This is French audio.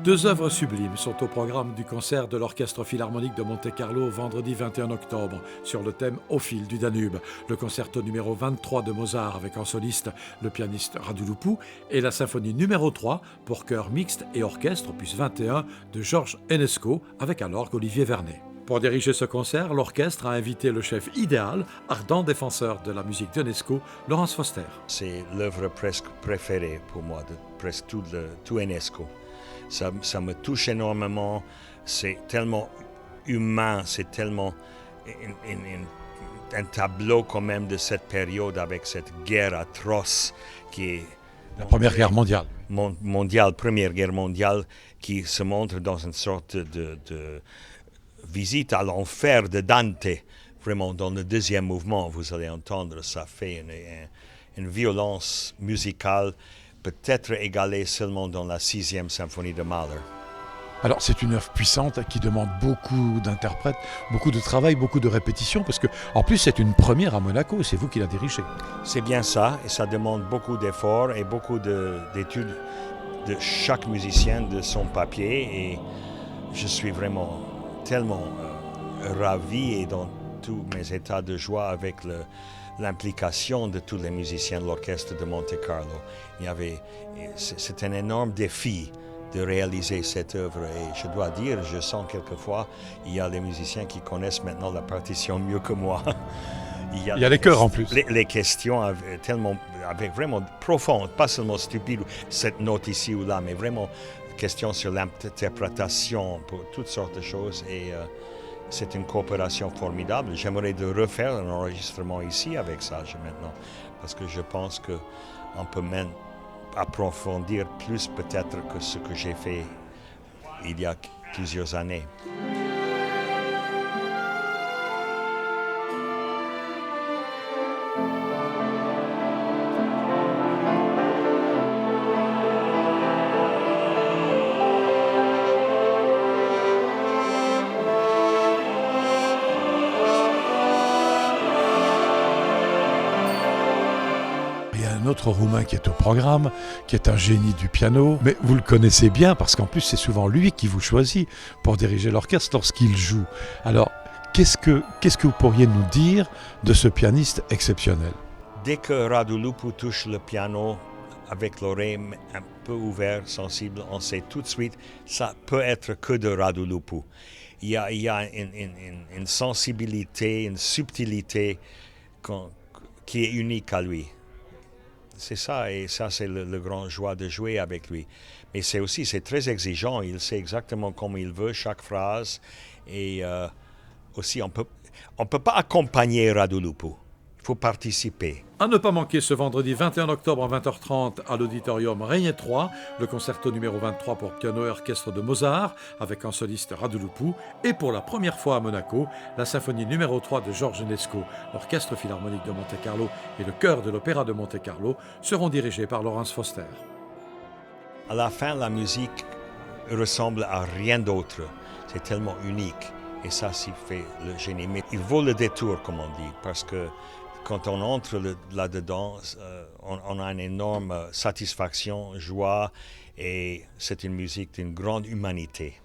Deux œuvres sublimes sont au programme du concert de l'Orchestre Philharmonique de Monte-Carlo vendredi 21 octobre sur le thème Au fil du Danube. Le concerto numéro 23 de Mozart avec en soliste le pianiste Radu Lupu et la symphonie numéro 3 pour chœur mixte et orchestre opus 21 de Georges Enesco avec à l'orgue Olivier Vernet. Pour diriger ce concert, l'orchestre a invité le chef idéal, ardent défenseur de la musique d'Enesco, Laurence Foster. C'est l'œuvre presque préférée pour moi de presque tout Enesco. Ça me touche énormément, c'est tellement humain, c'est tellement un tableau quand même de cette période avec cette guerre atroce qui est... La Première Guerre mondiale. Première Guerre mondiale, qui se montre dans une sorte de visite à l'enfer de Dante. Vraiment, dans le deuxième mouvement, vous allez entendre, ça fait une violence musicale peut-être égalée seulement dans la 6e symphonie de Mahler. Alors c'est une œuvre puissante qui demande beaucoup d'interprètes, beaucoup de travail, beaucoup de répétitions, parce que en plus c'est une première à Monaco, c'est vous qui la dirigez. C'est bien ça, et ça demande beaucoup d'efforts et beaucoup d'études de chaque musicien de son papier, et je suis vraiment tellement ravi et dans tous mes états de joie avec l'implication de tous les musiciens de l'orchestre de Monte-Carlo. C'est un énorme défi de réaliser cette œuvre, et je dois dire, je sens quelquefois, il y a les musiciens qui connaissent maintenant la partition mieux que moi. Il y a les chœurs en plus. Les questions avec vraiment profondes, pas seulement stupides, cette note ici ou là, mais vraiment questions sur l'interprétation pour toutes sortes de choses, et c'est une coopération formidable. J'aimerais de refaire un enregistrement ici avec ça maintenant, parce que je pense qu'on peut même approfondir plus peut-être que ce que j'ai fait il y a plusieurs années. Autre Roumain qui est au programme, qui est un génie du piano, mais vous le connaissez bien parce qu'en plus c'est souvent lui qui vous choisit pour diriger l'orchestre lorsqu'il joue. Alors, qu'est-ce que vous pourriez nous dire de ce pianiste exceptionnel? Dès que Radu Lupu touche le piano avec l'oreille un peu ouverte, sensible, on sait tout de suite ça peut être que de Radu Lupu. Il y a une sensibilité, une subtilité qui est unique à lui. C'est ça, et ça c'est le grand joie de jouer avec lui. Mais c'est très exigeant, il sait exactement comme il veut chaque phrase, et aussi on peut pas accompagner Radu Lupu, il faut participer. À ne pas manquer ce vendredi 21 octobre à 20h30 à l'auditorium Régnier 3, le concerto numéro 23 pour piano et orchestre de Mozart avec en soliste Radu Lupu, et pour la première fois à Monaco, la symphonie numéro 3 de Georges Enesco. L'Orchestre Philharmonique de Monte-Carlo et le chœur de l'Opéra de Monte-Carlo seront dirigés par Laurence Foster. À la fin, la musique ressemble à rien d'autre. C'est tellement unique, et ça s'y fait le génie. Mais il vaut le détour, comme on dit, parce que quand on entre là-dedans, on a une énorme satisfaction, joie, et c'est une musique d'une grande humanité.